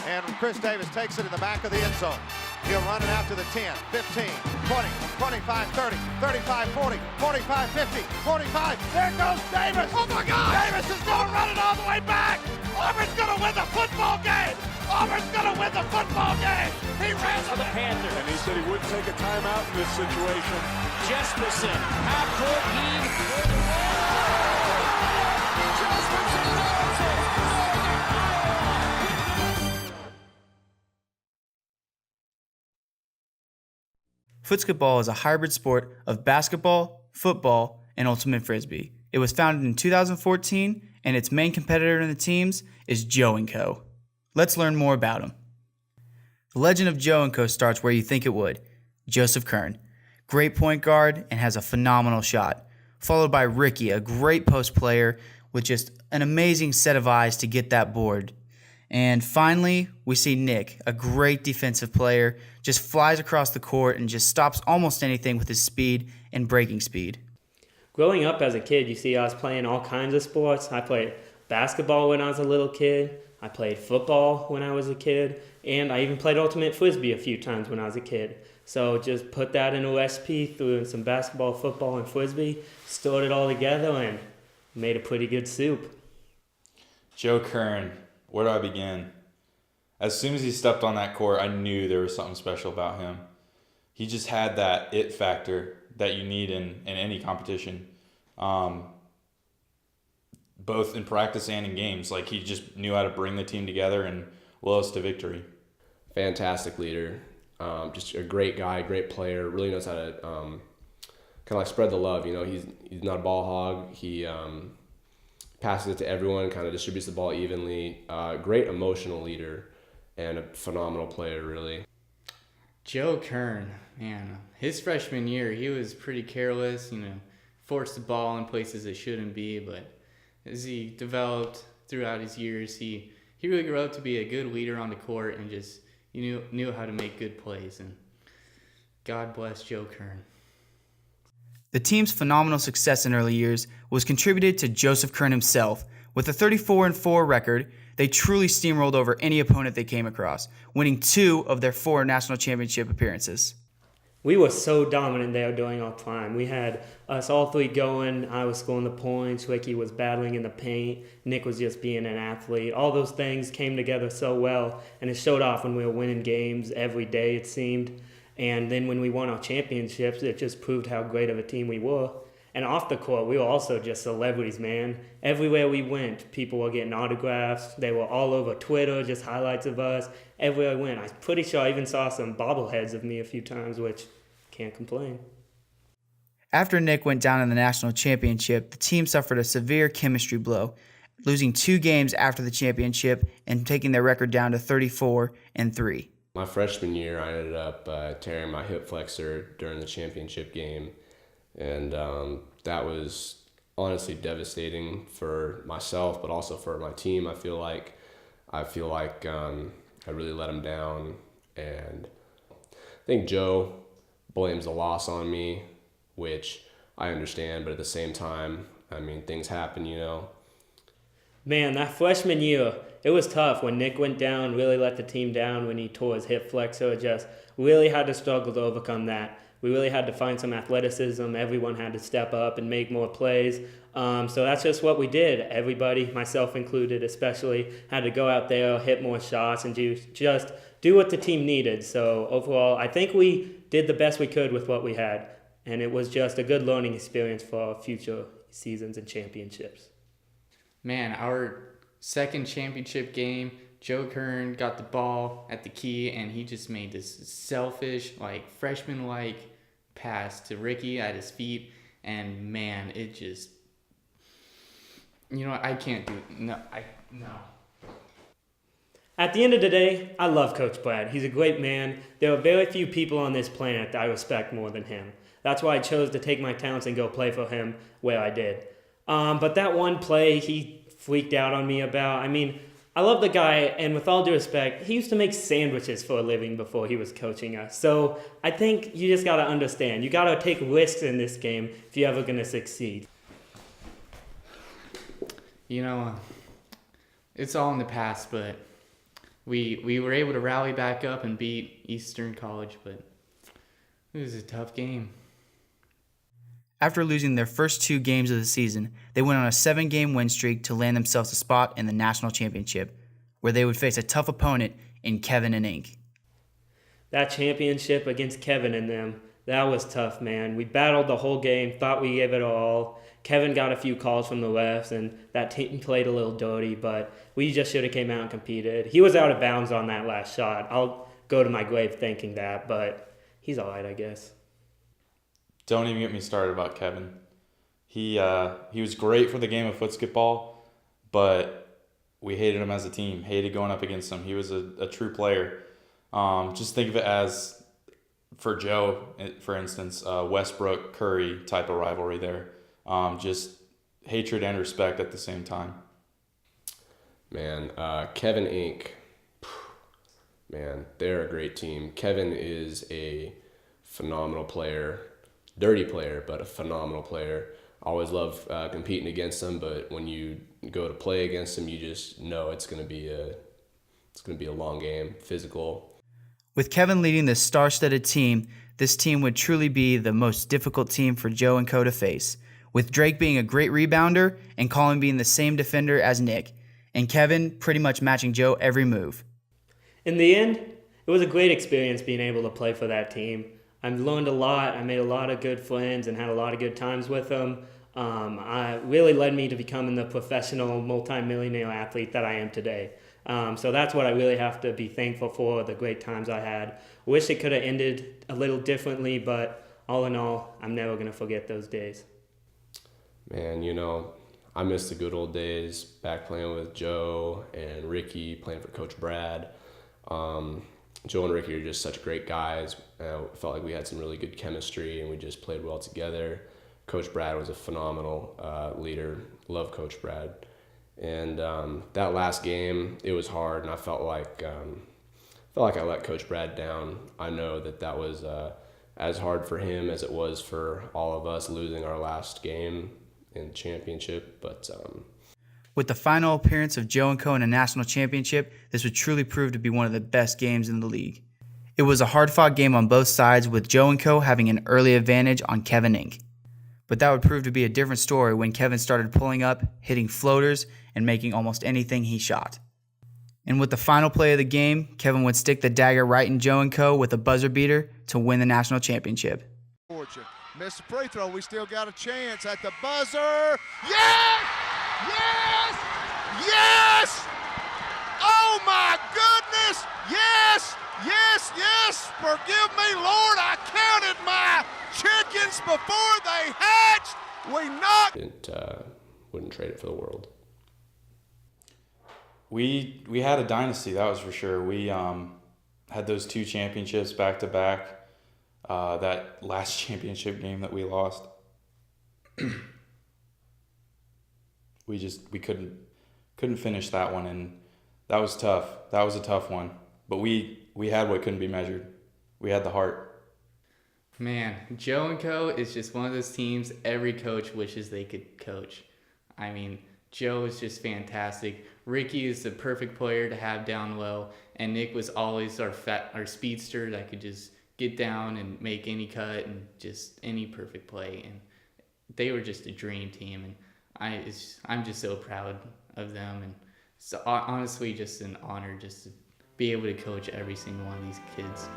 And Chris Davis takes it in the back of the end zone. He'll run it out to the 10, 15, 20, 25, 30, 35, 40, 45, 50, 45. There goes Davis. Oh my God! Davis is going to run it all the way back. Auburn's going to win the football game. Auburn's going to win the football game. He ran to the Panthers. And he said he wouldn't take a timeout in this situation. Jesperson, half court heave for the win. Jesperson does it. Footsketball is a hybrid sport of basketball, football, and ultimate frisbee. It was founded in 2014, and its main competitor in the teams is Joe & Co. Let's learn more about him. The legend of Joe & Co. starts where you think it would. Joseph Kern, great point guard and has a phenomenal shot. Followed by Ricky, a great post player with just an amazing set of eyes to get that board. And finally, we see Nick, a great defensive player, just flies across the court and just stops almost anything with his speed and breaking speed. Growing up as a kid, you see us playing all kinds of sports. I played basketball when I was a little kid. I played football when I was a kid. And I even played ultimate frisbee a few times when I was a kid. So just put that in a recipe, threw in some basketball, football, and frisbee, stored it all together, and made a pretty good soup. Joe Kern. Where do I begin? As soon as he stepped on that court, I knew there was something special about him. He just had that it factor that you need in any competition, both in practice and in games. Like, he just knew how to bring the team together and will us to victory. Fantastic leader, just a great guy, great player, really knows how to kind of like spread the love. You know, he's not a ball hog. He passes it to everyone, kind of distributes the ball evenly. Great emotional leader and a phenomenal player, really. Joe Kern, man, his freshman year, he was pretty careless, forced the ball in places it shouldn't be, but as he developed throughout his years, he really grew up to be a good leader on the court and just knew how to make good plays, and God bless Joe Kern. The team's phenomenal success in early years was contributed to Joseph Kern himself. With a 34-4 record, they truly steamrolled over any opponent they came across, winning 2 of their 4 national championship appearances. We were so dominant there during our time. We had us all three going. I was scoring the points. Ricky was battling in the paint. Nick was just being an athlete. All those things came together so well, and it showed off when we were winning games every day, it seemed. And then when we won our championships, it just proved how great of a team we were. And off the court, we were also just celebrities, man. Everywhere we went, people were getting autographs. They were all over Twitter, just highlights of us. Everywhere I went, I'm pretty sure I even saw some bobbleheads of me a few times, which can't complain. After Nick went down in the national championship, the team suffered a severe chemistry blow, losing 2 games after the championship and taking their record down to 34-3. My freshman year, I ended up tearing my hip flexor during the championship game, and that was honestly devastating for myself, but also for my team. I feel like I really let him down, and I think Joe blames the loss on me, which I understand, but at the same time, I mean, things happen, Man, that freshman year, it was tough. When Nick went down, really let the team down when he tore his hip flexor. Just really had to struggle to overcome that. We really had to find some athleticism. Everyone had to step up and make more plays. So that's just what we did. Everybody, myself included especially, had to go out there, hit more shots, and just do what the team needed. So overall, I think we did the best we could with what we had. And it was just a good learning experience for our future seasons and championships. Man, our second championship game, Joe Kern got the ball at the key, and he just made this selfish, freshman-like pass to Ricky at his feet, and man, it just, I can't do it. No. At the end of the day, I love Coach Brad. He's a great man. There are very few people on this planet that I respect more than him. That's why I chose to take my talents and go play for him where I did. But that one play he freaked out on me about, I love the guy, and with all due respect, he used to make sandwiches for a living before he was coaching us. So I think you just got to understand. You got to take risks in this game if you're ever going to succeed. It's all in the past, but we were able to rally back up and beat Eastern College, but it was a tough game. After losing their first 2 games of the season, they went on a 7-game win streak to land themselves a spot in the national championship, where they would face a tough opponent in Kevin and Inc. That championship against Kevin and them, that was tough, man. We battled the whole game, thought we gave it all. Kevin got a few calls from the refs, and that team played a little dirty, but we just should have came out and competed. He was out of bounds on that last shot. I'll go to my grave thinking that, but he's all right, I guess. Don't even get me started about Kevin. He was great for the game of Footsketball, but we hated him as a team, hated going up against him. He was a true player. Just think of it as, for Joe, for instance, Westbrook-Curry type of rivalry there. Just hatred and respect at the same time. Man, Kevin Inc., man, they're a great team. Kevin is a phenomenal player, dirty player, but a phenomenal player. Always love competing against them, but when you go to play against them, you just know it's going to be a long game, physical. With Kevin leading this star-studded team, this team would truly be the most difficult team for Joe and Co to face, with Drake being a great rebounder and Colin being the same defender as Nick, and Kevin pretty much matching Joe every move. In the end, it was a great experience being able to play for that team. I learned a lot. I made a lot of good friends and had a lot of good times with them. It really led me to becoming the professional multi-millionaire athlete that I am today. So that's what I really have to be thankful for, the great times I had. Wish it could have ended a little differently, but all in all, I'm never going to forget those days. Man, I miss the good old days back playing with Joe and Ricky, playing for Coach Brad. Joe and Ricky are just such great guys. I felt like we had some really good chemistry and we just played well together. Coach Brad was a phenomenal leader. Love Coach Brad. And that last game, it was hard, and I felt like I let Coach Brad down. I know that was as hard for him as it was for all of us losing our last game in the championship. But with the final appearance of Joe and Co in a national championship, this would truly prove to be one of the best games in the league. It was a hard-fought game on both sides, with Joe and Co having an early advantage on Kevin Inc. But that would prove to be a different story when Kevin started pulling up, hitting floaters, and making almost anything he shot. And with the final play of the game, Kevin would stick the dagger right in Joe and Co with a buzzer beater to win the national championship. Missed the free throw. We still got a chance at the buzzer. Yes! Yes! Yes! Oh my goodness! Yes! Yes! Yes! Forgive me, Lord. I counted my chickens before they hatched. We knocked. Wouldn't trade it for the world. We had a dynasty, that was for sure. We had those 2 championships back to back. That last championship game that we lost, we couldn't finish that one, and that was tough. That was a tough one, but we had what couldn't be measured. We had the heart. Man, Joe and Co is just one of those teams every coach wishes they could coach. I mean, Joe is just fantastic. Ricky is the perfect player to have down low, and Nick was always our speedster that could just get down and make any cut and just any perfect play. And they were just a dream team, and I'm just so proud of them. And it's honestly just an honor just to be able to coach every single one of these kids.